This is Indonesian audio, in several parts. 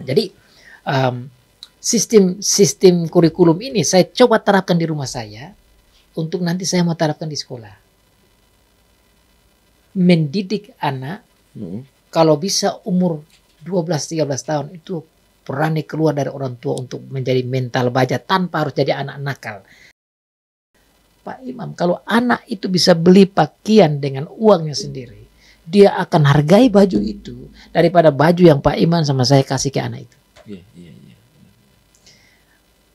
Jadi sistem kurikulum ini saya coba terapkan di rumah saya untuk nanti saya mau terapkan di sekolah. Mendidik anak kalau bisa umur 12-13 tahun itu berani keluar dari orang tua untuk menjadi mental baja tanpa harus jadi anak nakal. Pak Imam, kalau anak itu bisa beli pakaian dengan uangnya sendiri, dia akan hargai baju itu daripada baju yang Pak Imam sama saya kasih ke anak itu.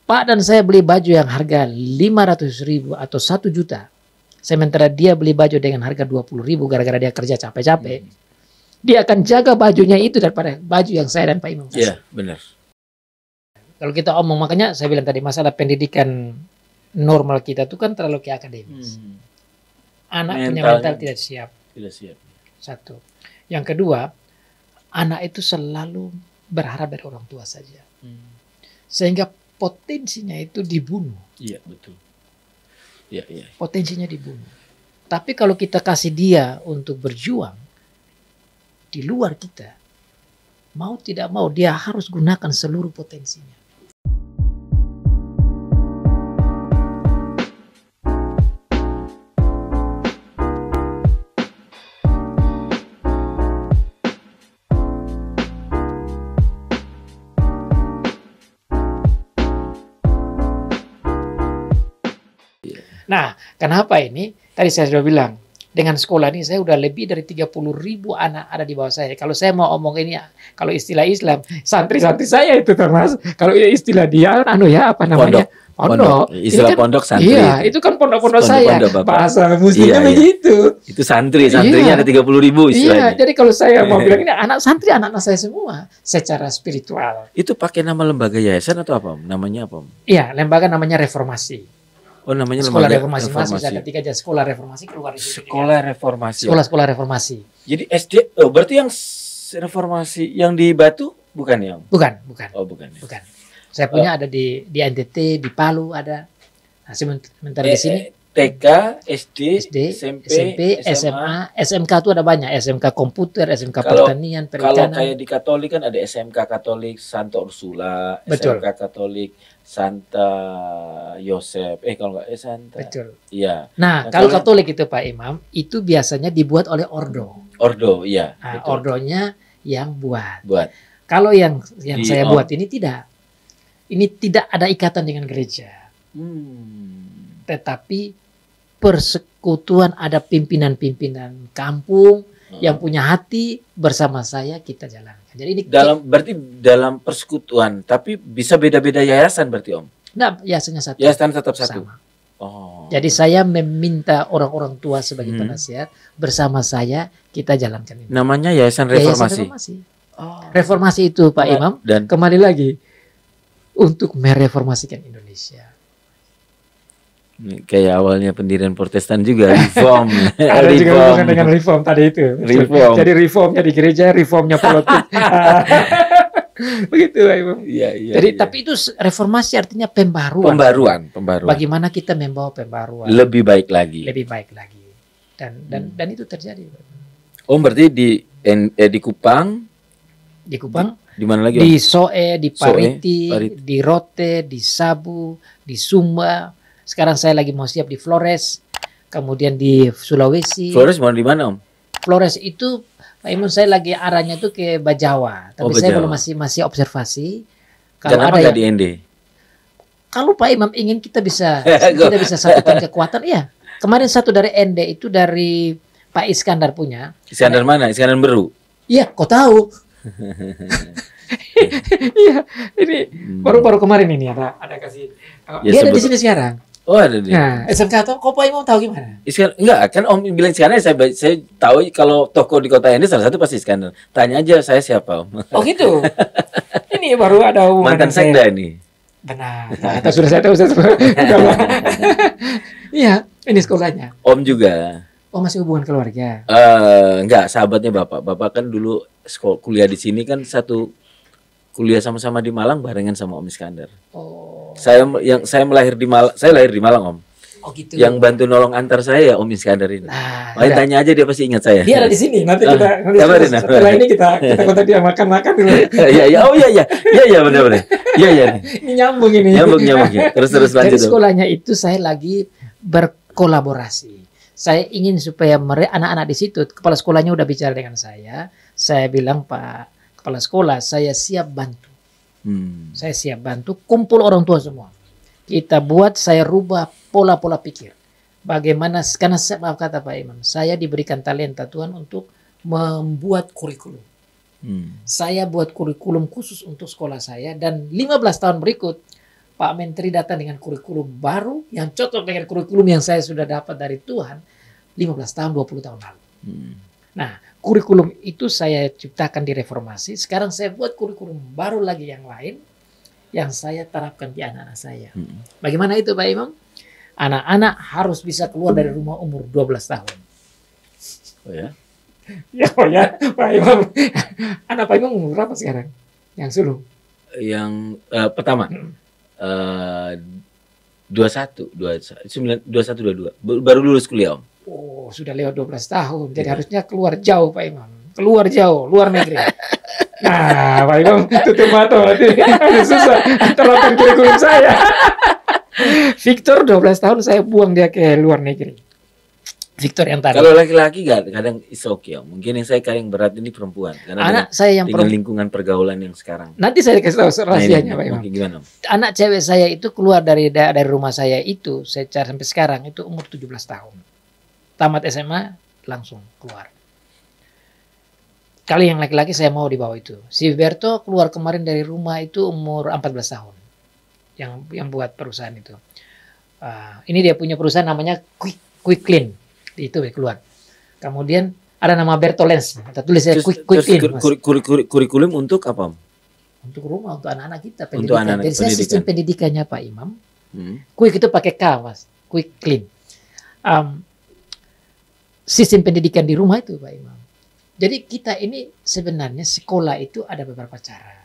Pak dan saya beli baju yang harga 500.000 atau 1 juta. Sementara dia beli baju dengan harga 20.000 gara-gara dia kerja capek-capek. Dia akan jaga bajunya itu daripada baju yang saya dan Pak Imam kasih. Iya, benar. Kalau kita omong, makanya saya bilang tadi masalah pendidikan normal kita itu kan terlalu ke akademis. Anak punya mental tidak siap. Tidak siap. Satu. Yang kedua, anak itu selalu berharap dari orang tua saja. Sehingga potensinya itu dibunuh. Iya, betul. Iya. Potensinya dibunuh. Tapi kalau kita kasih dia untuk berjuang di luar kita, mau tidak mau dia harus gunakan seluruh potensinya. Nah, kenapa ini? Tadi saya sudah bilang, dengan sekolah ini saya udah lebih dari 30.000 anak ada di bawah saya. Kalau saya mau omong ini, kalau istilah Islam, santri-santri saya itu termasuk. Kalau istilah dia, apa namanya? Pondok. Istilah kan, pondok santri. Iya, itu kan pondok-pondok saya. Bahasa muslimnya begitu. Itu santrinya ada 30.000 istilahnya. Iya, jadi kalau saya mau bilang ini anak santri, anak-anak saya semua secara spiritual. Itu pakai nama lembaga yayasan atau apa? Namanya apa? Iya, lembaga namanya Reformasi. Oh, namanya Sekolah Reformasi. Saya ketika aja Sekolah Reformasi keluar di situ. Sekolah Reformasi. Sekolah Reformasi. Jadi SD, berarti yang Reformasi yang di Batu bukan yang? Bukan. Oh, bukan. Bukan. Saya punya ada di NTT, di Palu ada. Nah, sementara di sini TK, SD, SMP, SMA, SMK itu ada banyak. SMK komputer, SMK pertanian, perikanan. Kalau kayak di Katolik kan ada SMK Katolik Santa Ursula, Betul. SMK Katolik Santa Yosef. Kalau nggak Santa. Betul. Iya. Nah, kalau Katolik itu Pak Imam, itu biasanya dibuat oleh ordo. Ordo, iya. Nah, ordonya yang buat. Kalau yang saya buat ini tidak. Ini tidak ada ikatan dengan gereja. Tetapi persekutuan ada pimpinan-pimpinan kampung yang punya hati bersama saya kita jalankan. Jadi ini berarti dalam persekutuan, tapi bisa beda-beda yayasan berarti Om? Nah, yayasannya satu. Yayasan tetap satu. Sama. Jadi saya meminta orang-orang tua sebagai penasihat bersama saya kita jalankan ini. Namanya Yayasan Reformasi. Reformasi itu Pak Imam dan kembali lagi untuk mereformasikan Indonesia. Kayak awalnya pendirian Protestan juga, reform. Ada juga hubungan dengan reform tadi itu. Reform. Jadi reformnya di gereja, reformnya politik. Begitu, Pak Imam. Iya. Jadi tapi itu reformasi artinya pembaruan. Pembaruan. Bagaimana kita membawa pembaruan? Lebih baik lagi. Dan itu terjadi. Berarti di Kupang. Di Kupang. Di mana lagi? Di Soe, di Pariti, di Rote, di Sabu, di Sumba. Sekarang saya lagi mau siap di Flores, kemudian di Sulawesi. Flores mau di mana Om? Flores itu Pak Imam saya lagi arahnya tuh ke Bajawa, tapi saya belum masih observasi. Kalau ada yang di ND? Kalau Pak Imam ingin kita bisa satukan kekuatan, iya. Kemarin satu dari ND itu dari Pak Iskandar punya. Iskandar mana? Iskandar Beru? Iya, kau tahu. Iya, ini baru kemarin ini ada kasih. Dia ada di sini sekarang. Oh, ada dia. Nah, SMK kok Pak Imam tahu gimana? Enggak, kan Om bilang Iskandar, saya tahu kalau toko di kota ini salah satu pasti Iskandar. Tanya aja saya siapa Om. Oh gitu. Ini baru ada mantan sekda ini. Benar. Nah, sudah saya tahu. Iya, ini sekolahnya. Om juga. Oh, masih hubungan keluarga? Enggak, sahabatnya Bapak. Bapak kan dulu kuliah di sini kan satu kuliah sama-sama di Malang barengan sama Om Iskandar. Oh. Saya lahir di Malang Om. Oh gitu. Yang bantu nolong antar saya ya Om Iskandar ini. Nah, Makanya udah. tanya aja dia pasti ingat saya. Dia ada di sini. Nanti kita kabarin, setelah ini kita kontak dia makan-makan dulu. Iya iya, oh iya iya. Iya iya benar-benar. Iya iya. Ini nyambung ini. Nyambung ya. Terus Dari lanjut. sekolahnya itu saya lagi berkolaborasi. Saya ingin supaya anak-anak di situ, kepala sekolahnya udah bicara dengan saya. Saya bilang, Pak Kepala Sekolah, saya siap bantu. Saya siap bantu, kumpul orang tua semua. Kita buat, saya rubah pola-pola pikir. Bagaimana, karena maaf kata Pak Imam, saya diberikan talenta Tuhan untuk membuat kurikulum. Saya buat kurikulum khusus untuk sekolah saya, dan 15 tahun berikut, Pak Menteri datang dengan kurikulum baru yang cocok dengan kurikulum yang saya sudah dapat dari Tuhan 15 tahun, 20 tahun lalu. Nah, kurikulum itu saya ciptakan di reformasi. Sekarang saya buat kurikulum baru lagi yang lain yang saya terapkan di anak-anak saya. Bagaimana itu Pak Imam? Anak-anak harus bisa keluar dari rumah umur 12 tahun. Oh ya? Ya, oh ya, Pak Imam. Anak Pak Imam umur berapa sekarang? Yang sulung? Yang pertama 21, 22. Baru lulus kuliah Om. Oh, sudah lewat 12 tahun. Jadi harusnya keluar jauh Pak Imam. Keluar jauh, luar negeri. Nah, Pak Imam tutup mata berarti susah terapkan kurikulum saya. Victor 12 tahun saya buang dia ke luar negeri. Victor yang tadi. Kalau laki-laki kadang is okay Om. Mungkin yang saya kadang berat ini perempuan. Karena anak saya yang dengan lingkungan pergaulan yang sekarang. Nanti saya kasih tahu rahasianya Pak Imam. Gimana Om? Anak cewek saya itu keluar dari rumah saya itu, saya cari sampai sekarang itu umur 17 tahun. Tamat SMA langsung keluar. Kali yang laki-laki saya mau di bawah itu. Si Berto keluar kemarin dari rumah itu umur 14 tahun. Yang buat perusahaan itu. Ini dia punya perusahaan namanya Quick Clean. Itu keluar. Kemudian ada nama Berto Lens. Kita tulis saya Quick Clean. Kurikulum untuk apa Om? Untuk rumah, untuk anak-anak kita. Untuk Pendidikan. anak-anak Jadi saya pendidikan. sistem pendidikannya Pak Imam. Quick itu pakai K Mas. Quick Clean. Sistem pendidikan di rumah itu Pak Imam. Jadi kita ini sebenarnya sekolah itu ada beberapa cara.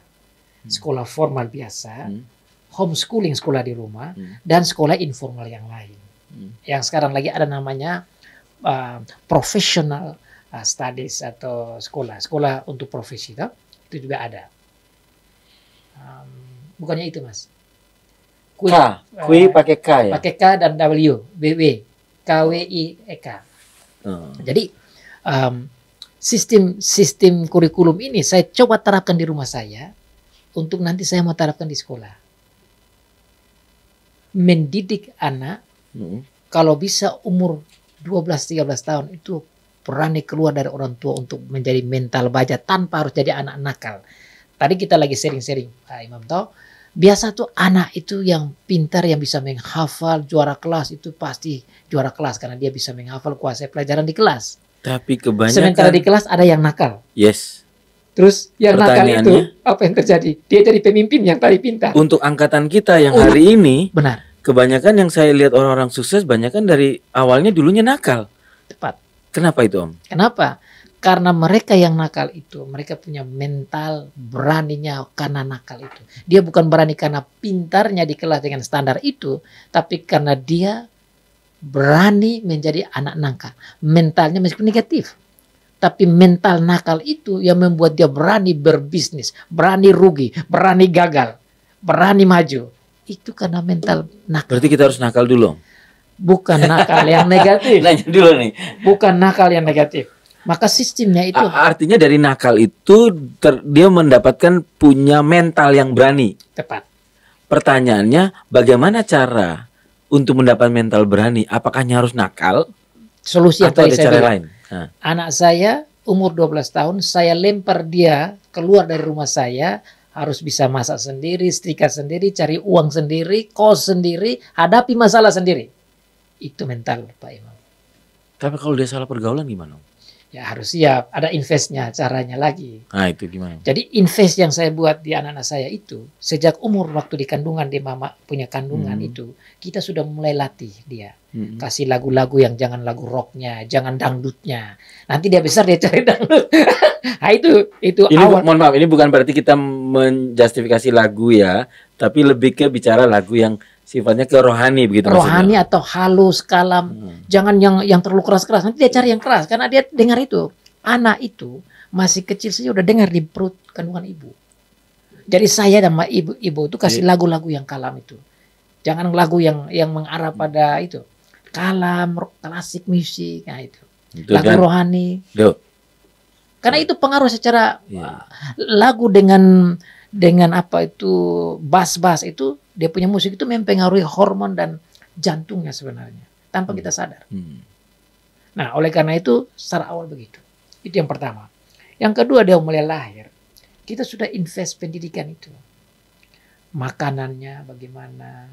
Sekolah formal biasa, homeschooling sekolah di rumah, dan sekolah informal yang lain. Yang sekarang lagi ada namanya professional studies atau sekolah untuk profesi itu juga ada. Bukannya itu Mas. Kui pakai K ya? Pakai K dan W, BW, KWIEK. Jadi sistem kurikulum ini saya coba terapkan di rumah saya untuk nanti saya mau terapkan di sekolah. Mendidik anak kalau bisa umur 12-13 tahun itu berani keluar dari orang tua untuk menjadi mental baja tanpa harus jadi anak nakal. Tadi kita lagi sering-sering Pak Imam tahu. Biasa tuh anak itu yang pintar, yang bisa menghafal, juara kelas itu pasti juara kelas karena dia bisa menghafal, kuasai pelajaran di kelas. Tapi kebanyakan sementara di kelas ada yang nakal. Yes. Terus yang nakal itu apa yang terjadi? Dia jadi pemimpin yang tadi pintar. Untuk angkatan kita yang hari ini, benar. Kebanyakan yang saya lihat orang-orang sukses, banyakan dari awalnya dulunya nakal. Tepat. Kenapa itu Om? Kenapa? Karena mereka yang nakal itu, mereka punya mental beraninya karena nakal itu. Dia bukan berani karena pintarnya di kelas dengan standar itu, tapi karena dia berani menjadi anak nakal. Mentalnya meskipun negatif, tapi mental nakal itu yang membuat dia berani berbisnis, berani rugi, berani gagal, berani maju. Itu karena mental nakal. Berarti kita harus nakal dulu. Bukan nakal yang negatif. Nanya dulu nih. Bukan nakal yang negatif. Maka sistemnya itu artinya dari nakal itu dia mendapatkan punya mental yang berani. Tepat. Pertanyaannya bagaimana cara untuk mendapat mental berani? Apakah harus nakal? Solusi atau ada cara lain? Anak saya umur 12 tahun, saya lempar dia keluar dari rumah saya, harus bisa masak sendiri, setrika sendiri, cari uang sendiri, kos sendiri, hadapi masalah sendiri. Itu mental Pak Imam. Tapi kalau dia salah pergaulan gimana? Ya harus siap, ada investnya, caranya lagi. Nah itu gimana? Jadi invest yang saya buat di anak-anak saya itu, sejak umur waktu di kandungan, di mama punya kandungan itu, kita sudah mulai latih dia. Kasih lagu-lagu yang jangan lagu rocknya, jangan dangdutnya. Nanti dia besar dia cari dangdut. Nah itu ini awal. Mohon maaf, ini bukan berarti kita menjustifikasi lagu ya, tapi lebih ke bicara lagu yang sifatnya ke rohani begitu rohani maksudnya. atau halus, kalam. Jangan yang terlalu keras-keras. Nanti dia cari yang keras karena dia dengar itu. Anak itu masih kecil saja udah dengar di perut kandungan ibu. Jadi saya dan ibu itu kasih lagu-lagu yang kalam itu. Jangan lagu yang mengarah pada itu. Kalam, klasik musik, nah itu. Lagu rohani. Karena itu pengaruh secara lagu dengan apa itu bass itu dia punya musik itu mempengaruhi hormon dan jantungnya sebenarnya tanpa kita sadar. Nah, oleh karena itu secara awal begitu. Itu yang pertama. Yang kedua dia mulai lahir. Kita sudah invest pendidikan itu. Makanannya bagaimana,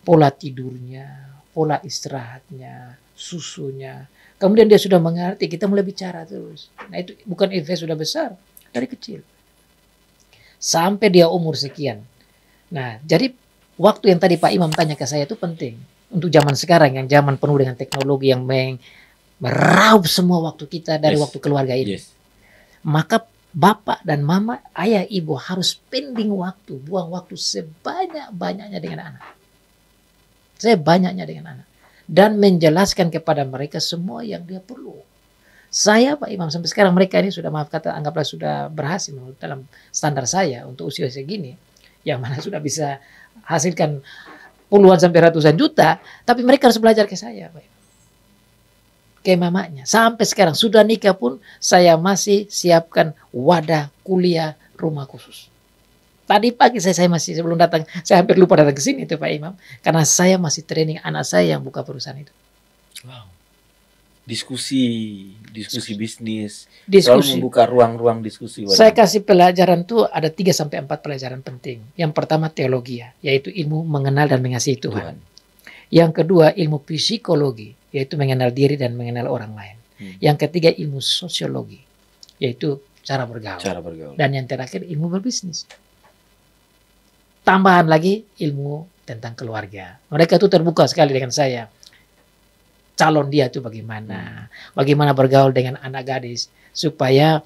pola tidurnya, pola istirahatnya, susunya. Kemudian dia sudah mengerti, kita mulai bicara terus. Nah itu bukan invest sudah besar, dari kecil. Sampai dia umur sekian. Nah jadi waktu yang tadi Pak Imam tanya ke saya itu penting. Untuk zaman sekarang, yang zaman penuh dengan teknologi yang meraup semua waktu kita dari waktu keluarga ini. Maka bapak dan mama, ayah, ibu harus spending waktu, buang waktu sebanyak-banyaknya dengan anak. Sebanyaknya dengan anak. Dan menjelaskan kepada mereka semua yang dia perlu. Saya Pak Imam sampai sekarang mereka ini sudah maaf kata anggaplah sudah berhasil menurut dalam standar saya untuk usia segini. Yang mana sudah bisa hasilkan puluhan sampai ratusan juta. Tapi mereka harus belajar ke saya Pak Imam. Ke mamanya. Sampai sekarang sudah nikah pun saya masih siapkan wadah kuliah rumah khusus. Tadi pagi saya masih sebelum datang, saya hampir lupa datang ke sini itu Pak Imam. Karena saya masih training anak saya yang buka perusahaan itu. Wow. Diskusi bisnis. Selalu membuka ruang-ruang diskusi. Saya kasih pelajaran tuh ada 3-4 pelajaran penting. Yang pertama teologi, yaitu ilmu mengenal dan mengasihi Tuhan. Yang kedua ilmu psikologi, yaitu mengenal diri dan mengenal orang lain. Yang ketiga ilmu sosiologi, yaitu cara bergaul. Dan yang terakhir ilmu berbisnis. Tambahan lagi ilmu tentang keluarga. Mereka tuh terbuka sekali dengan saya. Calon dia tuh bagaimana. Bagaimana bergaul dengan anak gadis. Supaya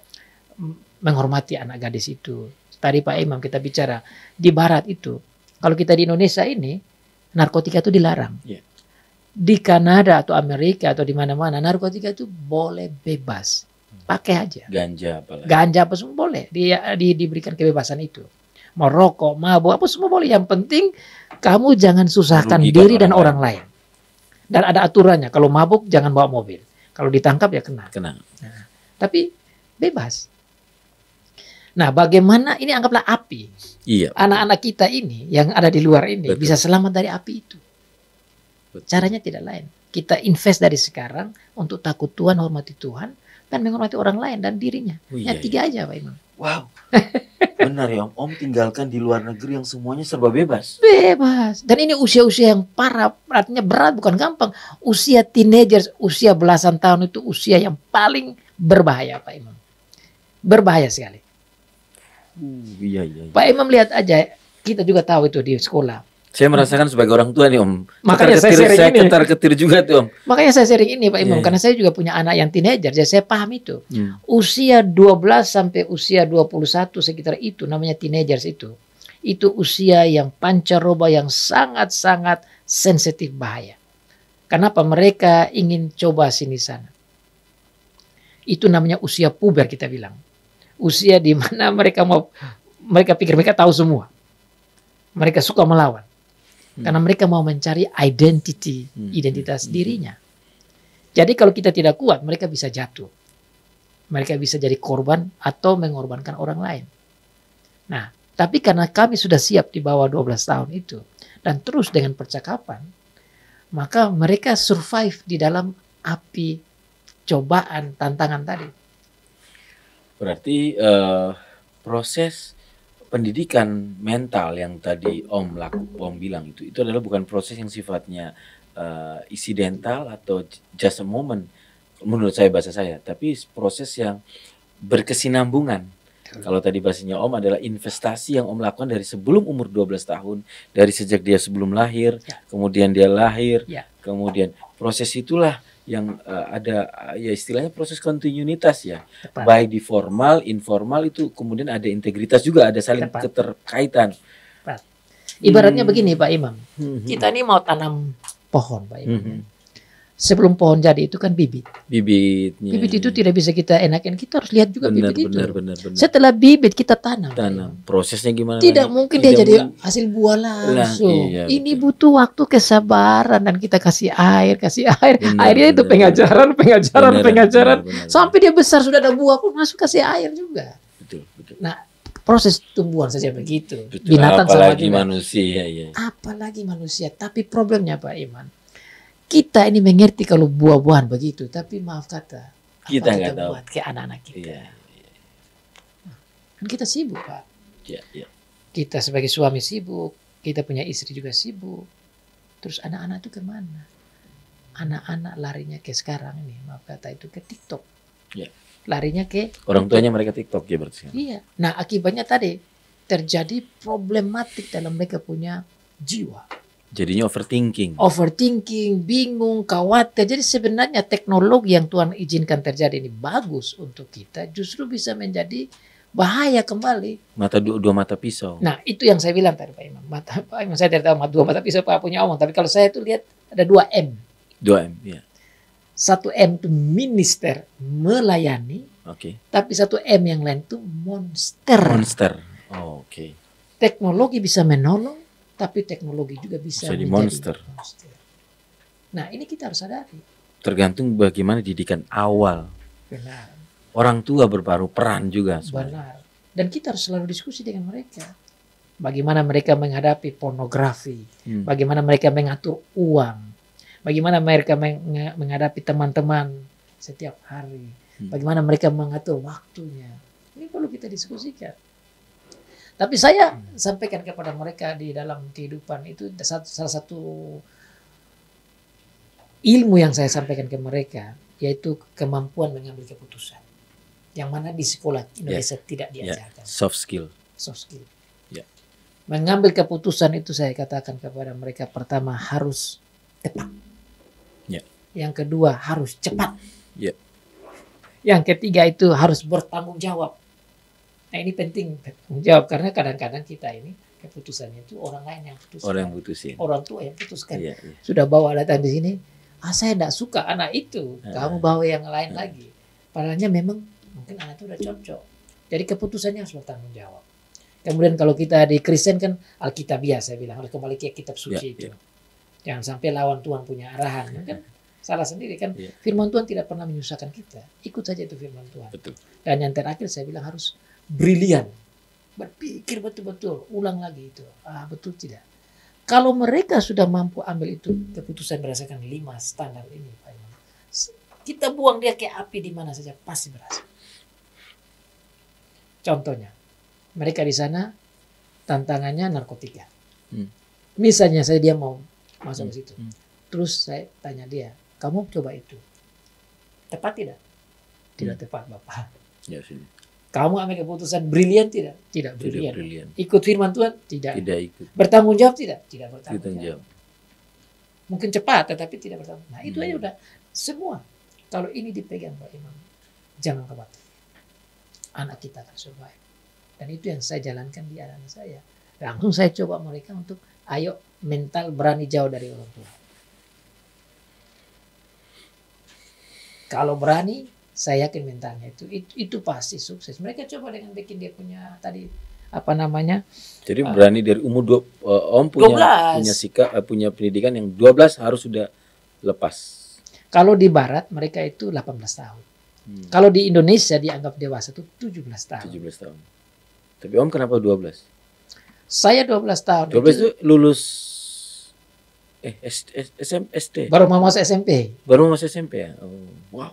menghormati anak gadis itu. Tadi Pak Imam kita bicara. Di barat itu. Kalau kita di Indonesia ini. Narkotika itu dilarang. Di Kanada atau Amerika atau di mana-mana. Narkotika itu boleh bebas. Pakai aja. Ganja apa semua boleh. Diberikan kebebasan itu. Mau rokok, mabuk, apa semua boleh. Yang penting kamu jangan susahkan diri dan orang lain. Dan ada aturannya. Kalau mabuk jangan bawa mobil. Kalau ditangkap ya kena. Nah, tapi bebas. Nah bagaimana ini anggaplah api. Anak-anak kita ini yang ada di luar ini bisa selamat dari api itu. Caranya tidak lain. Kita invest dari sekarang untuk takut Tuhan, hormati Tuhan. Dan menghormati orang lain dan dirinya. Tiga aja Pak Imam. Wow. Benar ya Om tinggalkan di luar negeri yang semuanya serba bebas. Bebas. Dan ini usia-usia yang parah, artinya berat bukan gampang. Usia teenagers, usia belasan tahun itu usia yang paling berbahaya Pak Imam. Berbahaya sekali. Pak Imam lihat aja, kita juga tahu itu di sekolah. Saya merasakan sebagai orang tua nih Om. Makanya saya ketar-ketir juga tuh Om. Makanya saya sering ini Pak Imam, karena saya juga punya anak yang teenager, jadi saya paham itu. Usia 12 sampai usia 21 sekitar itu, namanya teenagers itu. Itu usia yang pancaroba yang sangat-sangat sensitif bahaya. Kenapa? Mereka ingin coba sini sana. Itu namanya usia puber kita bilang. Usia di mana mereka pikir mereka tahu semua. Mereka suka melawan. Karena mereka mau mencari identitas dirinya. Jadi kalau kita tidak kuat, mereka bisa jatuh. Mereka bisa jadi korban atau mengorbankan orang lain. Nah, tapi karena kami sudah siap di bawah 12 tahun itu. Dan terus dengan percakapan, maka mereka survive di dalam api cobaan, tantangan tadi. Berarti proses pendidikan mental yang tadi Om bilang itu adalah bukan proses yang sifatnya insidental atau just a moment menurut saya bahasa saya, tapi proses yang berkesinambungan. Kalau tadi bahasanya Om adalah investasi yang Om lakukan dari sebelum umur 12 tahun, dari sejak dia sebelum lahir, kemudian dia lahir, kemudian proses itulah yang ada ya istilahnya proses kontinuitas ya. Tepat. Baik di formal, informal itu kemudian ada integritas juga, ada saling keterkaitan. Ibaratnya begini Pak Imam. Kita ini mau tanam pohon Pak Imam. Sebelum pohon jadi itu kan bibit. Bibitnya. Bibit itu tidak bisa kita enakin. Kita harus lihat juga benar, bibit itu. Benar. Setelah bibit kita tanam. Prosesnya gimana? Tidak mungkin dia jadi hasil buah langsung. Iya, ini butuh waktu, kesabaran, dan kita kasih air. Airnya itu pengajaran. Benar. Sampai dia besar sudah ada buah pun masuk kasih air juga. Betul. Nah, proses tumbuhan saja begitu. Betul. Binatang apalagi sama juga. Manusia. Ya. Apalagi manusia. Tapi problemnya Pak Iman, kita ini mengerti kalau buah-buahan begitu, tapi maaf kata, kita nggak tahu buat ke anak-anak kita. Iya. Kan kita sibuk Pak. Iya. Kita sebagai suami sibuk, kita punya istri juga sibuk. Terus anak-anak itu kemana? Anak-anak larinya ke sekarang ini, maaf kata itu ke TikTok. Iya. Larinya ke orang tuanya mereka TikTok ya berarti. Iya. Nah akibatnya tadi terjadi problematik dalam mereka punya jiwa. Jadinya overthinking, bingung, khawatir. Jadi sebenarnya teknologi yang Tuhan izinkan terjadi ini bagus untuk kita, justru bisa menjadi bahaya kembali. Dua mata pisau. Nah itu yang saya bilang tadi Pak Imam. Pak Imam saya tidak tahu dua mata pisau Pak punya omong. Tapi kalau saya itu lihat ada 2M. 2M, ya. 1M itu minister, melayani. Oke. Tapi 1M yang lain itu monster. Oh, oke. Teknologi bisa menolong, tapi teknologi juga bisa jadi menjadi monster. Nah ini kita harus sadari. Tergantung bagaimana didikan awal. Benar. Orang tua berparuh peran juga. Benar. Dan kita harus selalu diskusi dengan mereka. Bagaimana mereka menghadapi pornografi. Bagaimana mereka mengatur uang. Bagaimana mereka menghadapi teman-teman setiap hari. Bagaimana mereka mengatur waktunya. Ini perlu kita diskusikan. Tapi saya sampaikan kepada mereka di dalam kehidupan itu salah satu ilmu yang saya sampaikan ke mereka, yaitu kemampuan mengambil keputusan. Yang mana di sekolah Indonesia tidak diajarkan. Soft skill. Yeah. Mengambil keputusan itu saya katakan kepada mereka, pertama harus tepat. Yeah. Yang kedua harus cepat. Yeah. Yang ketiga itu harus bertanggung jawab. Nah ini penting jawab, karena kadang-kadang kita ini keputusannya itu orang lain yang putuskan. Orang tua yang putuskan. Iya. Sudah bawa datang di sini, saya tidak suka anak itu, kamu bawa yang lain lagi. Padahalnya memang mungkin anak itu udah cocok. Jadi keputusannya harus bertanggung jawab. Kemudian kalau kita di Kristen kan Alkitabiah, saya bilang harus kembali ke kitab suci itu. Jangan sampai lawan Tuhan punya arahan. Kan salah sendiri kan. Firman Tuhan tidak pernah menyusahkan kita. Ikut saja itu firman Tuhan. Betul. Dan yang terakhir saya bilang harus brilian, berpikir betul-betul, ulang lagi itu. Betul tidak? Kalau mereka sudah mampu ambil itu keputusan berdasarkan 5 standar ini, Pak Imam, kita buang dia ke api di mana saja pasti berhasil. Contohnya, mereka di sana tantangannya narkotika. Misalnya dia mau masuk ke situ, terus saya tanya dia, kamu coba itu, tepat tidak? Tidak tepat Bapak. Ya sini. Kamu ambil keputusan brilian tidak? Tidak brilian. Ikut firman Tuhan? Tidak ikut. Bertanggung jawab tidak? Tidak bertanggung jawab. Mungkin cepat tetapi tidak bertanggung jawab. Nah itu aja udah semua. Kalau ini dipegang Pak Imam, jangan khawatir. Anak kita akan survive. Dan itu yang saya jalankan di anak saya. Langsung saya coba mereka untuk ayo mental berani jauh dari orang tua. Kalau berani, saya yakin mentalnya itu pasti sukses. Mereka coba dengan bikin dia punya tadi Jadi berani dari umur Om punya sikap, punya pendidikan yang 12 harus sudah lepas. Kalau di Barat mereka itu 18 tahun. Kalau di Indonesia dianggap dewasa itu 17 tahun. 17 tahun. Tapi Om kenapa 12? Saya 12 tahun. 12 itu lulus SD. Baru mau masuk SMP. Baru masuk SMP ya. Oh, wow.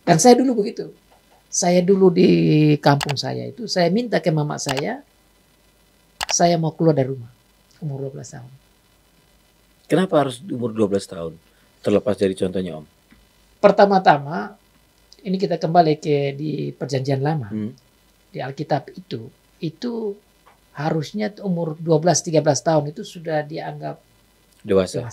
Dan saya dulu begitu. Saya dulu di kampung saya itu, saya minta ke mama saya mau keluar dari rumah. Umur 12 tahun. Kenapa harus umur 12 tahun? Terlepas dari contohnya Om. Pertama-tama, ini kita kembali di perjanjian lama. Di Alkitab itu harusnya umur 12-13 tahun itu sudah dianggap dewasa.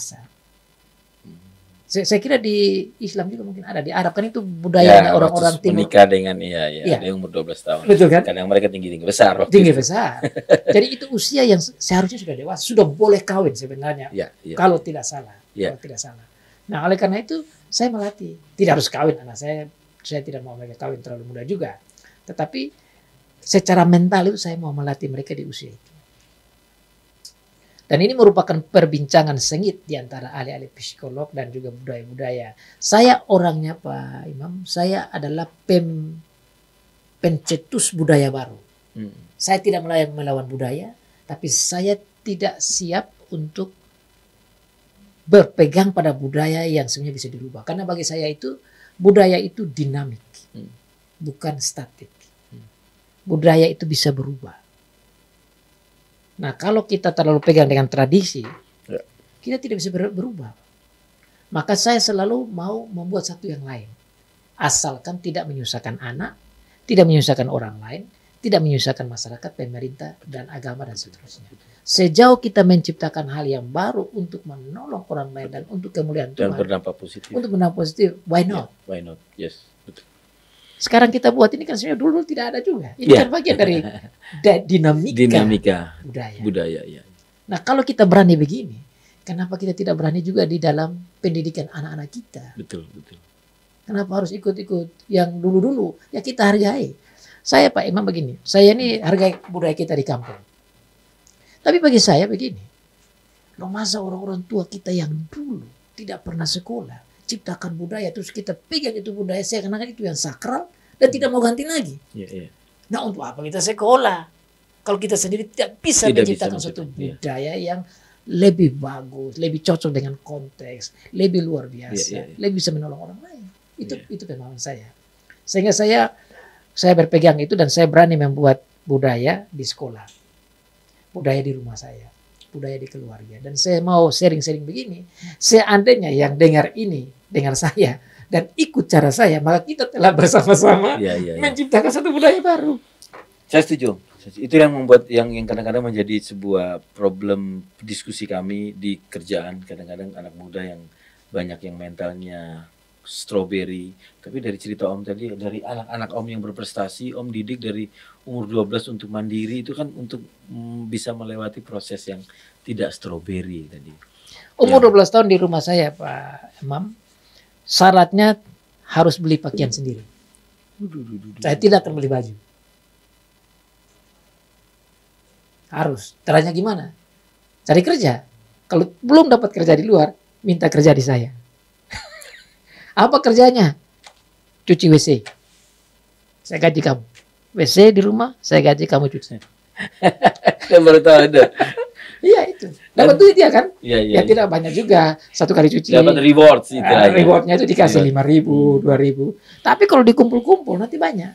Saya kira di Islam juga mungkin ada. Di Arab kan itu budayanya orang-orang timur. Menikah dengan ada yang umur 12 tahun. Betul kan? Kadang mereka tinggi-tinggi besar. Tinggi besar. Jadi itu usia yang seharusnya sudah dewasa, sudah boleh kawin sebenarnya. Kalau tidak salah. Kalau tidak salah. Nah, oleh karena itu saya melatih. Tidak harus kawin anak saya tidak mau mereka kawin terlalu muda juga. Tetapi secara mental itu saya mau melatih mereka di usia itu. Dan ini merupakan perbincangan sengit di antara ahli-ahli psikolog dan juga budaya-budaya. Saya orangnya Pak Imam, saya adalah pencetus budaya baru. Saya tidak melawan budaya, tapi saya tidak siap untuk berpegang pada budaya yang sebenarnya bisa dirubah. Karena bagi saya itu, budaya itu dinamik, bukan statik. Budaya itu bisa berubah. Nah, kalau kita terlalu pegang dengan tradisi, kita tidak bisa berubah. Maka saya selalu mau membuat satu yang lain. Asalkan tidak menyusahkan anak, tidak menyusahkan orang lain, tidak menyusahkan masyarakat, pemerintah, dan agama, dan seterusnya. Sejauh kita menciptakan hal yang baru untuk menolong orang lain dan untuk kemuliaan Tuhan. Dan berdampak positif. Untuk berdampak positif, why not? Why not? Yes, betul. Sekarang kita buat ini kan sebenarnya dulu tidak ada juga. Ini kan bagian dari dinamika budaya. Nah, kalau kita berani begini, kenapa kita tidak berani juga di dalam pendidikan anak-anak kita? Betul. Kenapa harus ikut-ikut yang dulu-dulu? Ya kita hargai. Saya Pak Imam begini, saya ini hargai budaya kita di kampung. Tapi bagi saya begini, loh masa orang-orang tua kita yang dulu tidak pernah sekolah, ciptakan budaya, terus kita pegang itu budaya, saya kenal itu yang sakral dan tidak mau ganti lagi. Nah, untuk apa kita sekolah? Kalau kita sendiri tidak bisa menciptakan suatu budaya yang lebih bagus, lebih cocok dengan konteks, lebih luar biasa, lebih bisa menolong orang lain. Itu pemahaman saya. Sehingga saya berpegang itu dan saya berani membuat budaya di sekolah, budaya di rumah saya, budaya di keluarga. Dan saya mau sharing-sharing begini. Seandainya yang dengar saya dan ikut cara saya, maka kita telah bersama-sama menciptakan satu budaya baru. Saya setuju. Itu yang membuat yang kadang-kadang menjadi sebuah problem diskusi kami di kerjaan. Kadang-kadang anak muda yang banyak yang mentalnya strawberry. Tapi dari cerita Om tadi, dari anak-anak Om yang berprestasi, Om didik dari umur 12 untuk mandiri, itu kan untuk bisa melewati proses yang tidak strawberry tadi. Umur 12 tahun di rumah saya Pak Imam, syaratnya harus beli pakaian sendiri. Saya tidak akan beli baju. Harus. Caranya gimana? Cari kerja. Kalau belum dapat kerja di luar, minta kerja di saya. Apa kerjanya? Cuci WC. Saya gaji kamu. WC di rumah, saya gaji kamu cuci. Saya baru tahu ada. Iya itu. Dapat duit ya kan? Iya. Ya tidak banyak juga. Satu kali cuci. Dapat reward sih. Rewardnya itu dikasih 5.000, 2.000. Tapi kalau dikumpul-kumpul nanti banyak.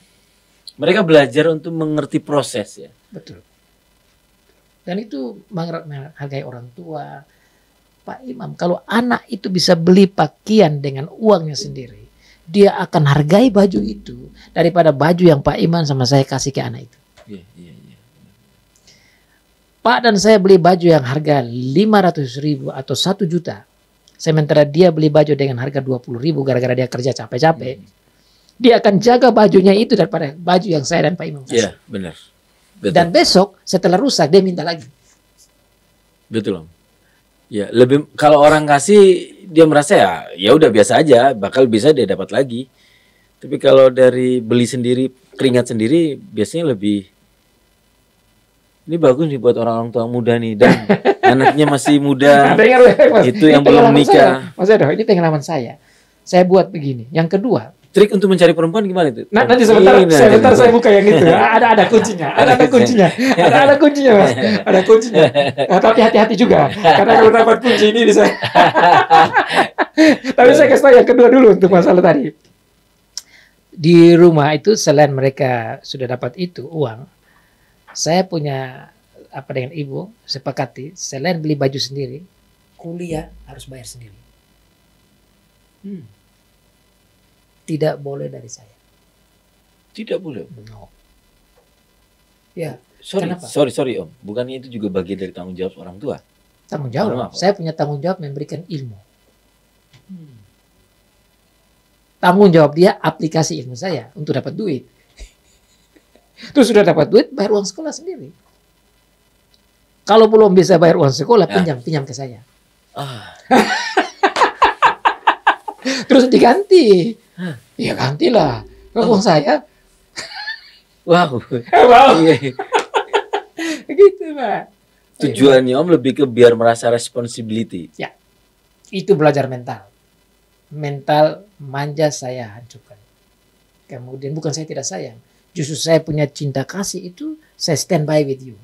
Mereka belajar untuk mengerti proses ya. Betul. Dan itu menghargai orang tua. Pak Imam, kalau anak itu bisa beli pakaian dengan uangnya sendiri, dia akan hargai baju itu daripada baju yang Pak Imam sama saya kasih ke anak itu. Iya. Pak dan saya beli baju yang harga 500.000 atau 1 juta. Sementara dia beli baju dengan harga 20.000 gara-gara dia kerja capek-capek. Dia akan jaga bajunya itu daripada baju yang saya dan Pak Imam kasih. Iya, benar. Betul. Dan besok setelah rusak dia minta lagi. Betul, Om. Ya, lebih kalau orang kasih dia merasa ya udah biasa aja, bakal bisa dia dapat lagi. Tapi kalau dari beli sendiri, keringat sendiri biasanya lebih ini bagus nih buat orang-orang tua muda nih dan anaknya masih muda. Itu yang belum nikah. Mas Edo, ini pengalaman saya. Saya buat begini. Yang kedua, trik untuk mencari perempuan gimana itu? Nanti sebentar saya buka yang itu. Ada kuncinya. Ada kuncinya, Mas. Ada kuncinya. Nah, tapi hati-hati juga karena kalau dapat kunci ini bisa. Tapi saya kasih tahu yang kedua dulu untuk masalah tadi. Di rumah itu selain mereka sudah dapat itu uang, saya punya apa dengan ibu sepakati selain beli baju sendiri, kuliah harus bayar sendiri. Tidak boleh dari saya. Tidak boleh. No. Ya. Sorry Om. Bukannya itu juga bagian dari tanggung jawab orang tua? Tanggung jawab. Saya punya tanggung jawab memberikan ilmu. Tanggung jawab dia aplikasi ilmu saya untuk dapat duit. Terus sudah dapat duit, bayar uang sekolah sendiri. Kalau belum bisa bayar uang sekolah, pinjam ke saya. Terus diganti. Ya gantilah. Uang saya. Wow. Wow. Gitu, Pak. Tujuannya Om lebih ke biar merasa responsibility. Ya. Itu belajar mental. Mental manja saya hancurkan. Kemudian bukan saya tidak sayang. Justru saya punya cinta kasih itu, saya stand by with you.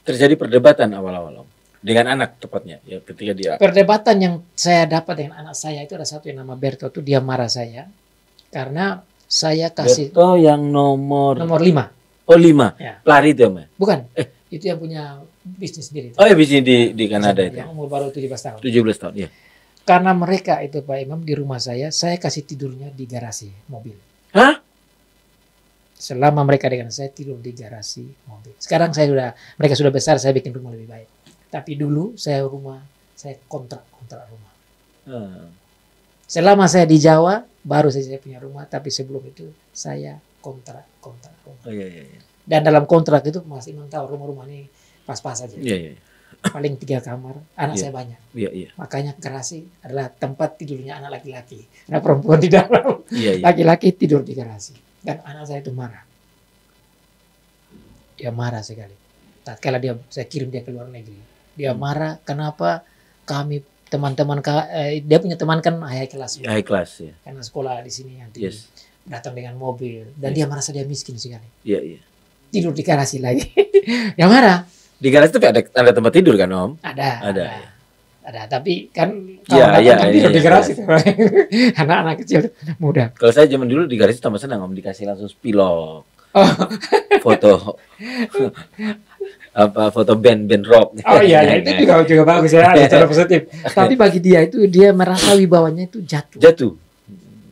Terjadi perdebatan awal-awal Om. Dengan anak tepatnya. Ya, ketika dia. Perdebatan yang saya dapat dengan anak saya itu ada satu yang nama Berto, itu dia marah saya. Karena saya kasih. Berto yang nomor 5. Oh 5. Ya. Pelari itu Om ya? Bukan. Itu yang punya bisnis sendiri. Oh ya bisnis di Kanada itu. Yang umur baru 17 tahun. 17 tahun, ya. Karena mereka itu Pak Imam di rumah saya kasih tidurnya di garasi mobil. Hah? Selama mereka dengan saya tidur di garasi mobil. Sekarang mereka sudah besar, saya bikin rumah lebih baik. Tapi dulu saya kontrak rumah. Selama saya di Jawa, baru saya punya rumah. Tapi sebelum itu saya kontrak rumah. Oh, iya. Dan dalam kontrak itu Mas Imam tahu rumah-rumah ini pas-pas saja. Iya. Paling 3 kamar, anak saya banyak. Iya. Makanya garasi adalah tempat tidurnya anak laki-laki. Anak perempuan di dalam. Iya. Laki-laki tidur di garasi. Dan anak saya itu marah. Dia marah sekali. Tatkala saya kirim dia ke luar negeri. Dia marah kenapa kami teman-teman dia punya teman kan high class. High class ya. Karena sekolah di sini yang datang dengan mobil dan dia merasa dia miskin sekali. Iya. Tidur di garasi lagi. Dia marah. Di garasi tapi ada tempat tidur kan Om? Ada, tapi kan tidur di garasi. Anak-anak kecil muda. Kalau saya zaman dulu di garasi tambah senang Om, dikasih langsung spilok. Foto band rock. Oh iya, itu juga bagus ya, ada cara positif. Tapi bagi dia merasa wibawanya itu jatuh.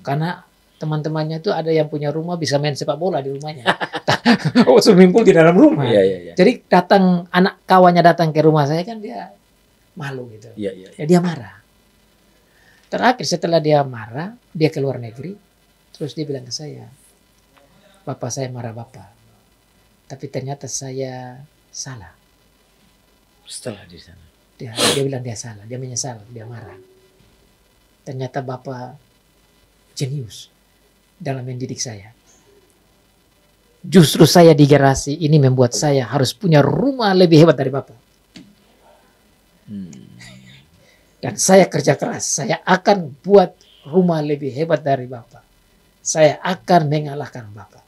Karena teman-temannya itu ada yang punya rumah bisa main sepak bola di rumahnya. Swimming pool di dalam rumah. Iya. Jadi kawannya datang ke rumah saya kan dia malu gitu. Iya. Ya dia marah. Terakhir setelah dia marah, dia ke luar negeri, terus dia bilang ke saya, "Bapak saya marah Bapak. Tapi ternyata saya salah." Setelah di sana. Dia bilang dia salah, dia menyesal, dia marah. Ternyata Bapak jenius dalam mendidik saya. Justru saya di garasi ini membuat saya harus punya rumah lebih hebat dari Bapak. Dan saya kerja keras, saya akan buat rumah lebih hebat dari Bapak. Saya akan mengalahkan Bapak.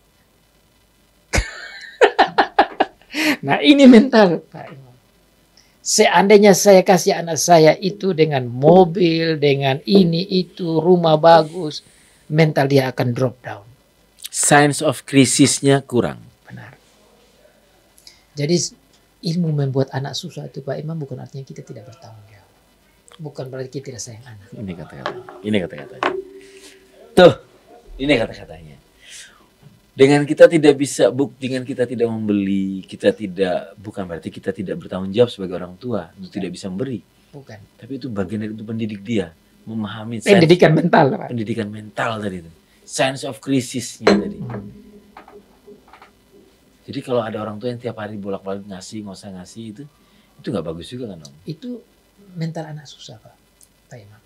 Nah ini mental Pak Imam. Seandainya saya kasih anak saya itu dengan mobil, dengan ini, itu, rumah bagus, mental dia akan drop down. Sense of krisisnya kurang. Benar. Jadi ilmu membuat anak susah itu Pak Imam bukan artinya kita tidak bertanggung jawab. Bukan berarti kita tidak sayang anak. Ini kata-katanya. Tuh, ini kata-katanya. Dengan kita tidak membeli, bukan berarti kita tidak bertanggung jawab sebagai orang tua untuk tidak bisa memberi. Bukan. Tapi itu bagian dari itu pendidik dia, memahami pendidikan mental, Pak. Pendidikan mental tadi itu. Sense of krisisnya tadi. Jadi kalau ada orang tua yang tiap hari bolak-balik ngasih, nggak usah ngasih itu nggak bagus juga kan Om? Itu mental anak susah Pak Imam.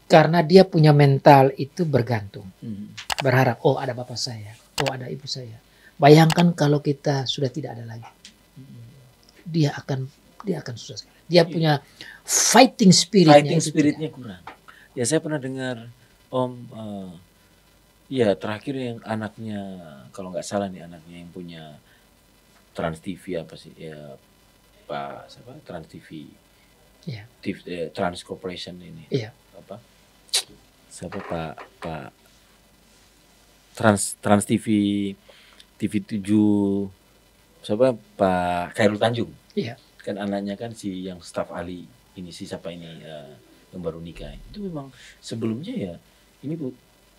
Karena dia punya mental itu bergantung. Berharap, oh ada bapak saya, oh ada ibu saya. Bayangkan kalau kita sudah tidak ada lagi. Dia akan susah sekali. Dia punya fighting spiritnya kurang. Ya saya pernah dengar Om, ya terakhir yang anaknya, kalau nggak salah nih anaknya yang punya Trans TV apa sih? Ya Pak siapa? Trans TV. Iya. Trans Corporation ini. Iya. Apa? Siapa Pak Trans TV TV7 siapa Pak Khairul Tanjung. Iya. Kan anaknya kan si yang staf ahli ini si siapa ini yang baru nikah. Itu memang sebelumnya ya ini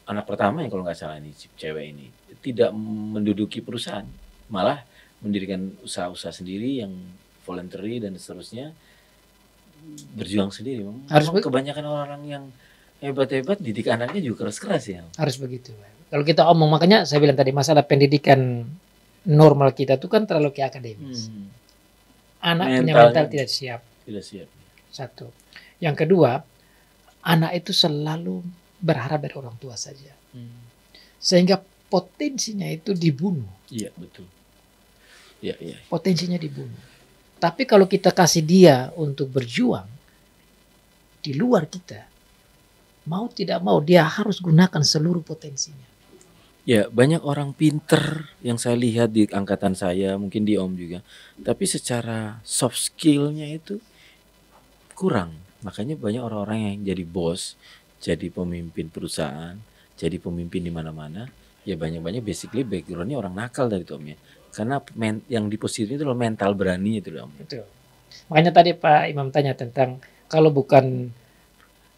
anak pertama yang kalau nggak salah ini si cewek ini tidak menduduki perusahaan, malah mendirikan usaha-usaha sendiri yang voluntary dan seterusnya, berjuang sendiri. Harus kebanyakan orang yang hebat-hebat didik anaknya juga keras-keras ya. Harus begitu. Kalau kita omong, makanya saya bilang tadi masalah pendidikan normal kita tuh kan terlalu ke akademis. Anak punya mental tidak siap. Tidak siap. Satu. Yang kedua, anak itu selalu berharap dari orang tua saja. Sehingga potensinya itu dibunuh. Iya, betul. Iya, iya. Potensinya dibunuh. Tapi kalau kita kasih dia untuk berjuang di luar kita, mau tidak mau dia harus gunakan seluruh potensinya. Ya, banyak orang pinter yang saya lihat di angkatan saya, mungkin di Om juga. Tapi secara soft skill-nya itu kurang. Makanya banyak orang-orang yang jadi bos, jadi pemimpin perusahaan, jadi pemimpin di mana-mana. Ya banyak-banyak basically background-nya orang nakal dari itu Om ya. Karena yang dipositif itu adalah mental berani itu Om. Betul. Makanya tadi Pak Imam tanya tentang kalau bukan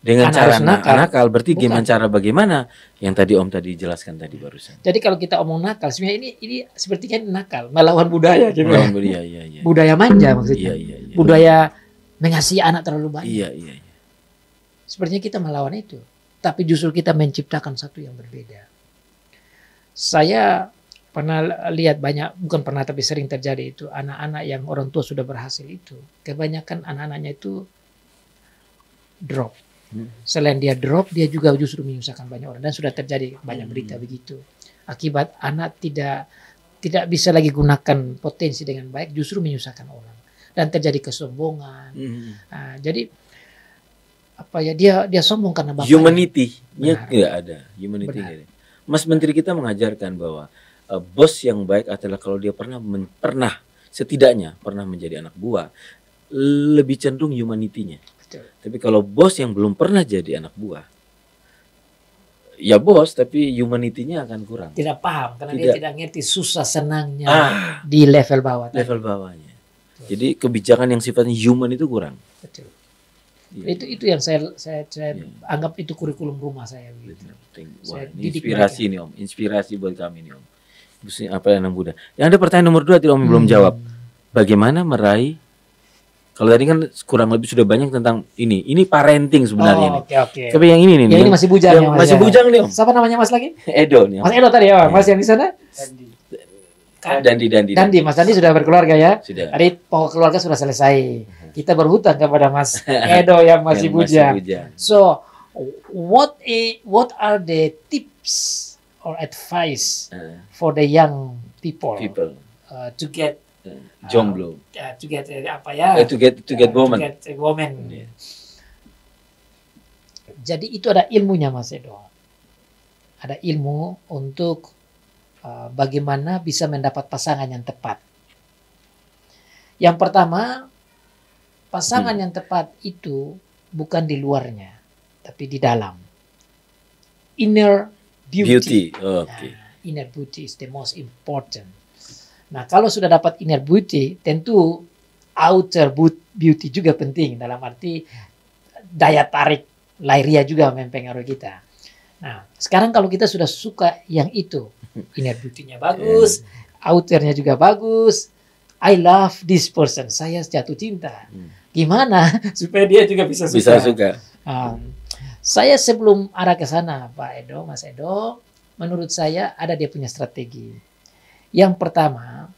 dengan cara nakal, berarti bukan. cara bagaimana yang tadi Om tadi jelaskan tadi barusan. Jadi kalau kita omong nakal, sebenarnya ini sepertinya nakal, melawan budaya gitu. Melawan budaya, iya. Budaya manja maksudnya. Iya. Budaya mengasihi anak terlalu banyak. Iya. Sepertinya kita melawan itu, tapi justru kita menciptakan satu yang berbeda. Saya pernah lihat bukan pernah tapi sering terjadi itu anak-anak yang orang tua sudah berhasil itu, kebanyakan anak-anaknya itu drop. Selain dia drop, dia juga justru menyusahkan banyak orang dan sudah terjadi banyak berita begitu. Akibat anak tidak bisa lagi gunakan potensi dengan baik, justru menyusahkan orang dan terjadi kesombongan. Jadi apa ya dia sombong karena bapaknya. Humanity-nya tidak ada. Humanity tidak ada. Mas Menteri kita mengajarkan bahwa bos yang baik adalah kalau dia setidaknya pernah menjadi anak buah, lebih cenderung humanity-nya. Tapi kalau bos yang belum pernah jadi anak buah, ya bos tapi humanity-nya akan kurang. Tidak paham karena dia tidak ngerti susah senangnya di level bawah. Level bawahnya. Betul. Jadi kebijakan yang sifatnya human itu kurang. Betul. Ya. Itu yang saya anggap itu kurikulum rumah saya. Gitu. Wah, ini inspirasi nih Om, inspirasi buat kami nih Om. Apa yang muda. Yang ada pertanyaan nomor 2 Om belum jawab. Bagaimana meraih? Kalau tadi kan kurang lebih sudah banyak tentang ini. Ini parenting sebenarnya nih. Oke. Tapi yang ini nih. Yang ini masih bujang ya, masih bujang nih Om. Siapa namanya Mas lagi? Edo nih Om. Mas Edo tadi ya, Mas yang di sana? Dandi. Mas Dandi sudah berkeluarga ya? Sudah. Tadi pokok keluarga sudah selesai. Kita berhutang kepada Mas Edo yang masih bujang. So, what are the tips or advice for the young people to get jomblo, to get apa ya? To get woman. Yeah. Jadi itu ada ilmunya Mas Edo. Ada ilmu untuk bagaimana bisa mendapat pasangan yang tepat. Yang pertama, pasangan yang tepat itu bukan di luarnya, tapi di dalam. Inner beauty. Okay. Inner beauty is the most important. Nah, kalau sudah dapat inner beauty, tentu outer beauty juga penting. Dalam arti daya tarik lahiriah juga mempengaruhi kita. Nah, sekarang kalau kita sudah suka yang itu, inner beauty-nya bagus, outernya juga bagus, I love this person, saya jatuh cinta. Gimana supaya dia juga bisa suka? Saya sebelum arah ke sana, Pak Edo, Mas Edo, menurut saya ada dia punya strategi. Yang pertama,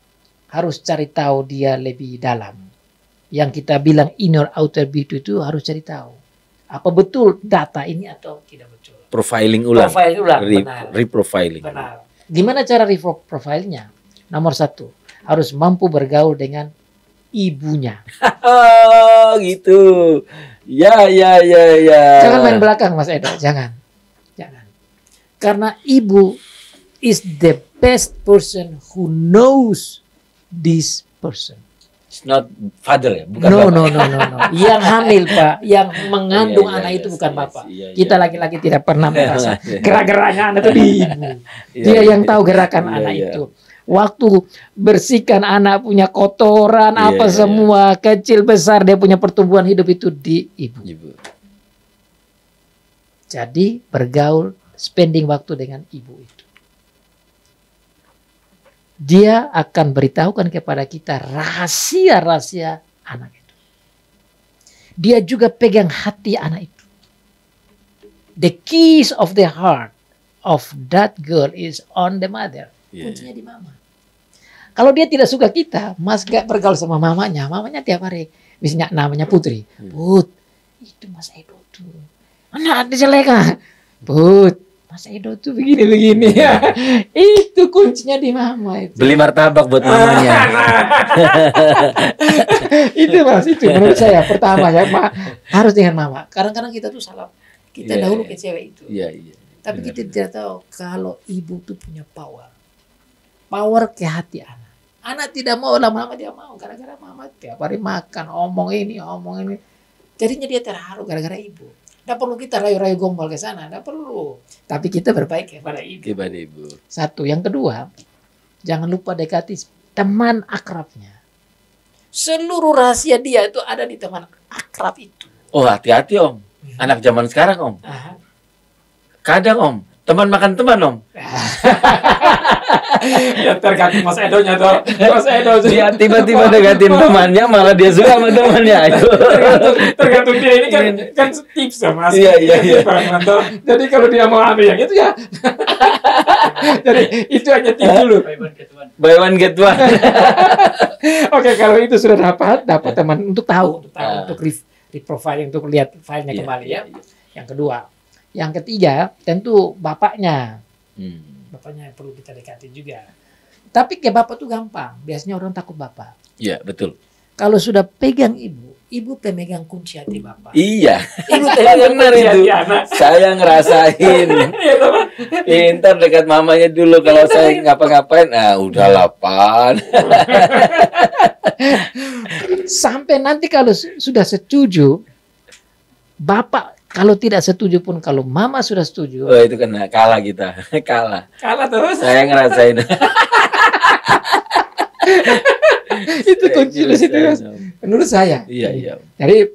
harus cari tahu dia lebih dalam. Yang kita bilang inner outer beauty itu harus cari tahu. Apa betul data ini atau tidak betul. Profiling ulang. Benar. Reprofiling. Benar. Gimana cara reprofilingnya? Nomor 1, harus mampu bergaul dengan ibunya. Gitu. Ya. Jangan main belakang Mas Edo, jangan. Karena ibu is the best person who knows this person. It's not father ya, bukan no, bapak. No. Yang hamil Pak, yang mengandung anak itu bukan bapak. Kita laki-laki tidak pernah merasa gerak-geraknya anak itu di ibu. Dia yang tahu gerakan anak itu. Waktu bersihkan anak punya kotoran semua kecil besar dia punya pertumbuhan hidup itu di ibu. Jadi bergaul, spending waktu dengan ibu itu. Dia akan beritahukan kepada kita rahasia-rahasia anak itu. Dia juga pegang hati anak itu. the keys of the heart of that girl is on the mother. Kuncinya di mama. Kalau dia tidak suka kita, Mas gak bergaul sama mamanya tiap hari. Misalnya namanya Putri. Put, itu Mas Edo tuh. Anak jelek ah. Put, Mas Edo tuh begini-begini ya. Itu kuncinya di mama itu. Beli martabak buat mamanya. Itu Mas, itu menurut saya pertama ya, harus dengan mama. Kadang-kadang kita tuh salah. Kita dahulu ke cewek itu. Tapi kita tidak tahu kalau ibu tuh punya power. Power ke hati anak. Anak tidak mau, lama-lama dia mau. Gara-gara mama tiap hari makan, omong ini. Jadinya dia terharu gara-gara ibu. Tidak perlu kita rayu-rayu gombal ke sana. Tidak perlu. Tapi kita berbaik kepada ibu. Satu. Yang kedua, jangan lupa dekati teman akrabnya. Seluruh rahasia dia itu ada di teman akrab itu. Oh, hati-hati Om. Anak zaman sekarang Om. Kadang Om, teman makan teman Om. Ya tergantung Mas Edonya tuh. Mas Edo dia tiba-tiba deketin temannya, malah dia suka sama temannya. tergantung dia ini kan tips ya Mas. Iya. Jadi kalau dia mau ambil yang itu ya. Jadi itu hanya tips dulu. Buy one get one. Oke, kalau itu sudah dapat teman untuk tahu, untuk reprofiling, untuk lihat filenya kembali ya. Yang kedua, yang ketiga tentu bapaknya. Bapaknya perlu kita dekati juga. Tapi ke bapak tuh gampang. Biasanya orang takut bapak. Iya, betul. Kalau sudah pegang ibu pemegang kunci hati bapak. Iya. Ibu pemegang kunci hati anak. Saya ngerasain. Pintar dekat mamanya dulu. Kalau saya ngapa-ngapain, udah 8. Sampai nanti kalau sudah setuju, bapak kalau tidak setuju pun, kalau mama sudah setuju. Oh, itu kan kalah kita. Kalah terus. Saya ngerasain. Itu kunci di situ Mas. Menurut saya. Iya. Jadi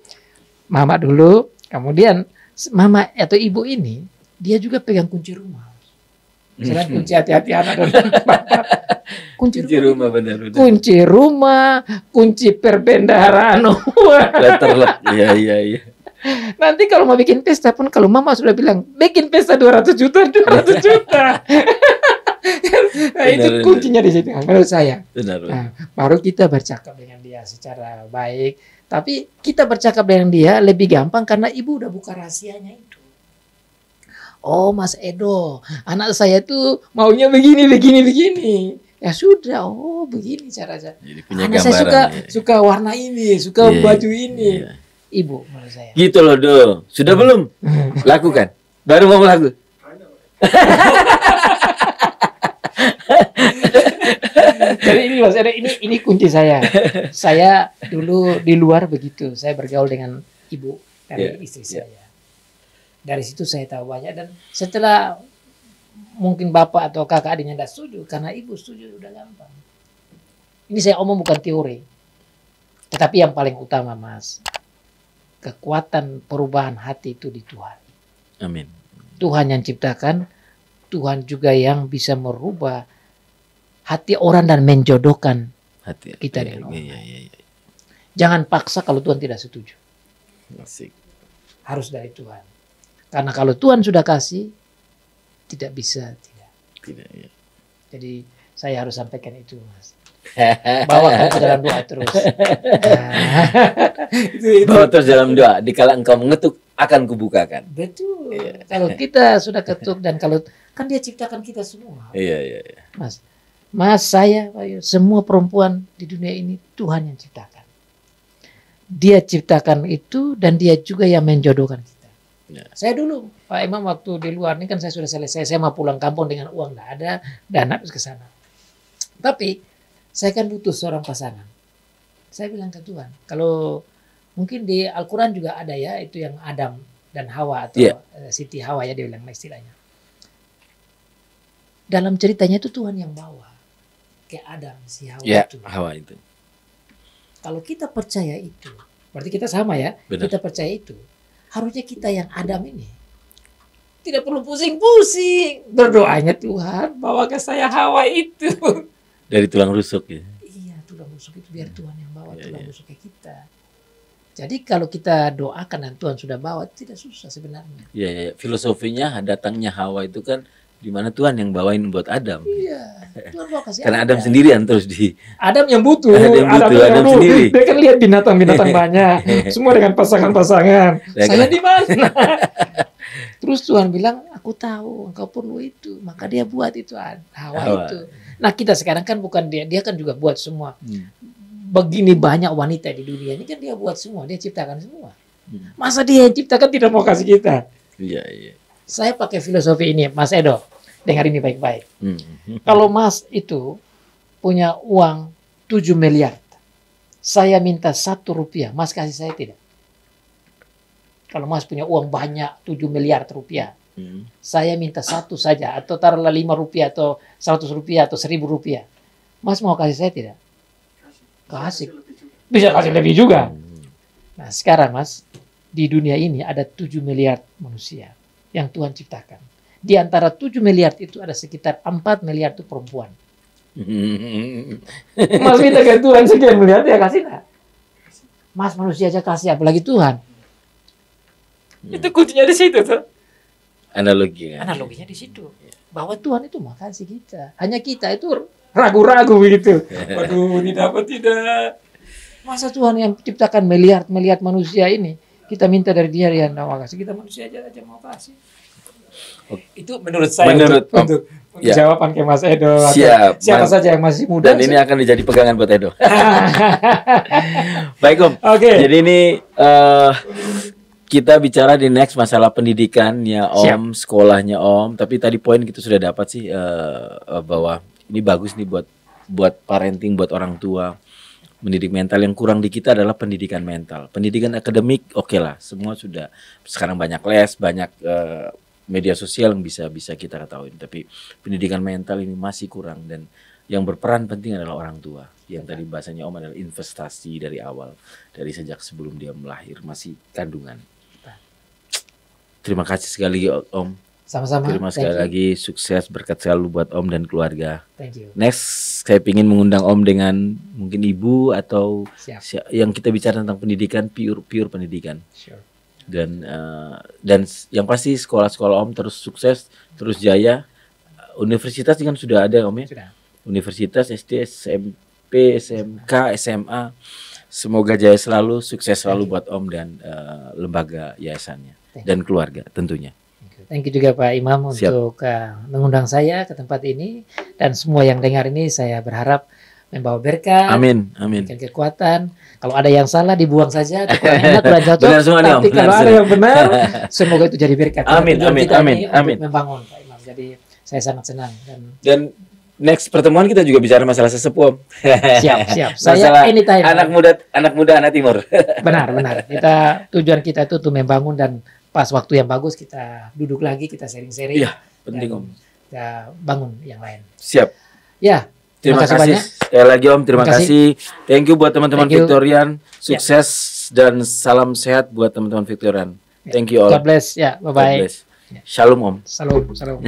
mama dulu, kemudian mama atau ibu ini dia juga pegang kunci rumah. Selain kunci hati-hati anak dan bapak. Kunci rumah benar. Kunci rumah, kunci perbendaharaan. Letterlock. Iya. Nanti kalau mau bikin pesta pun, kalau mama sudah bilang bikin pesta 200 juta. Nah, itu kuncinya di situ menurut saya. Benar. Nah, baru kita bercakap dengan dia secara baik. Tapi kita bercakap dengan dia lebih gampang karena ibu udah buka rahasianya itu. Oh, Mas Edo, anak saya tuh maunya begini. Ya sudah, oh begini caranya. Anak saya suka warna ini, suka baju ini. Ibu menurut saya. Gitu loh, Do. Sudah belum? Lakukan. Baru mau laku. Jadi ini Mas, ini kunci saya. Saya dulu di luar begitu. Saya bergaul dengan ibu dari istri saya. Dari situ saya tahu banyak, dan setelah mungkin bapak atau kakak adiknya tidak setuju, karena ibu setuju udah gampang. Ini saya omong bukan teori. Tetapi yang paling utama Mas, kekuatan perubahan hati itu di Tuhan. Amin. Tuhan yang ciptakan, Tuhan juga yang bisa merubah hati orang dan menjodohkan hati kita dengan orang. Iya. Jangan paksa kalau Tuhan tidak setuju. Asik. Harus dari Tuhan. Karena kalau Tuhan sudah kasih, tidak bisa tidak. Iya. Jadi saya harus sampaikan itu Mas. Bawa ke dalam doa terus. Bawa terus dalam doa. Dikala engkau mengetuk, akan kubukakan. Betul. Kalau kita sudah ketuk, dan kalau kan dia ciptakan kita semua. Iya. Mas, saya, semua perempuan di dunia ini Tuhan yang ciptakan. Dia ciptakan itu, dan dia juga yang menjodohkan kita. Ya. Saya dulu, Pak Imam, waktu di luar ini kan saya sudah selesai. Saya mau pulang kampung dengan uang, tidak ada dana terus ke sana. Tapi saya kan butuh seorang pasangan. Saya bilang ke Tuhan, kalau mungkin di Al-Quran juga ada ya, itu yang Adam dan Hawa atau Siti Hawa ya dia bilang istilahnya. Dalam ceritanya itu Tuhan yang bawa ke Adam si Hawa itu. Hawa itu. Kalau kita percaya itu, berarti kita sama ya. Benar. Kita percaya itu. Harusnya kita yang Adam ini tidak perlu pusing-pusing. Berdoanya Tuhan bawa ke saya Hawa itu. Dari tulang rusuk ya. Iya, tulang rusuk itu biar Tuhan yang bawa tulang rusuk ke kita. Jadi kalau kita doakan dan Tuhan sudah bawa, tidak susah sebenarnya. Ya, ya, filosofinya datangnya Hawa itu kan di mana Tuhan yang bawain buat Adam. Iya, Tuhan mau kasih Karena Adam sendirian terus di Adam yang butuh, Adam sendiri. Dia kan lihat binatang-binatang banyak, semua dengan pasangan-pasangan. Ya, Saya di mana? Terus Tuhan bilang, aku tahu engkau perlu itu, maka dia buat itu Hawa itu. Nah kita sekarang kan bukan dia kan juga buat semua. Begini banyak wanita di dunia ini kan dia buat semua, dia ciptakan semua. Masa dia yang ciptakan tidak mau kasih kita? Iya, iya. Saya pakai filosofi ini, Mas Edo. Dengar ini baik-baik. Kalau Mas itu punya uang 7 miliar, saya minta 1 rupiah, Mas kasih saya tidak? Kalau Mas punya uang banyak 7 miliar rupiah, saya minta 1 saja, atau taruhlah 5 rupiah, atau 100 rupiah, atau 1000 rupiah. Mas mau kasih saya tidak? Kasih. Bisa kasih lebih juga. Nah sekarang Mas, di dunia ini ada 7 miliar manusia yang Tuhan ciptakan. Di antara 7 miliar itu ada sekitar 4 miliar itu perempuan. Mas minta ke Tuhan sekian miliar, ya kasih enggak? Mas manusia aja kasih, apalagi Tuhan. Itu kuncinya di situ tuh. Analoginya di situ. Bahwa Tuhan itu mau kasih kita. Hanya kita itu ragu-ragu begitu. Waduh, ini dapat tidak. Masa Tuhan yang ciptakan miliar manusia ini, kita minta dari dia mau kasih, kita manusia aja mau kasih. Itu menurut saya untuk jawaban ke Mas Edo. Siap. Siapa saja yang masih muda. Dan ini akan menjadi pegangan buat Edo. Baik Om. Oke. Jadi ini kita bicara di next masalah pendidikannya Om, sekolahnya Om. Tapi tadi poin kita sudah dapat sih bahwa ini bagus nih buat parenting, buat orang tua. Mendidik mental, yang kurang di kita adalah pendidikan mental. Pendidikan akademik oke lah, semua sudah sekarang banyak les, banyak media sosial yang bisa kita ketahui. Tapi pendidikan mental ini masih kurang, dan yang berperan penting adalah orang tua. Yang tadi bahasanya Om adalah investasi dari awal, dari sejak sebelum dia melahir, masih kandungan. Terima kasih sekali Om. Sama-sama. Terima sekali lagi, sukses, berkat selalu buat Om dan keluarga. Thank you. Next, saya ingin mengundang Om dengan mungkin ibu atau yang kita bicara tentang pendidikan, pure pendidikan. Sure. Dan yang pasti sekolah-sekolah Om terus sukses, terus jaya. Universitas kan sudah ada Om ya. Sudah. Universitas, SD, SMP, SMK, SMA. Semoga jaya selalu, sukses selalu buat Om dan lembaga yayasannya dan keluarga tentunya. Thank you juga Pak Imam untuk mengundang saya ke tempat ini, dan semua yang dengar ini saya berharap membawa berkah. Amin. Kekuatan. Kalau ada yang salah dibuang saja, kurang enak, kurang cocok. Benar semua, tapi Om. Kalau ada yang benar, semoga itu jadi berkat. Amin. Membangun Pak Imam. Jadi saya sangat senang dan next pertemuan kita juga bicara masalah sesepuh Om. Siap. Saya anytime. Anak muda anak timur. Benar. Tujuan kita itu untuk membangun, dan pas waktu yang bagus kita duduk lagi, kita sharing-sharing. Iya, penting Om. Kita bangun yang lain. Siap. Ya. Terima kasih banyak. Sekali lagi Om, terima kasih. Thank you buat teman-teman Victorian. Sukses dan salam sehat buat teman-teman Victorian. Thank you all. God bless. Ya, bye-bye. Shalom Om. Shalom.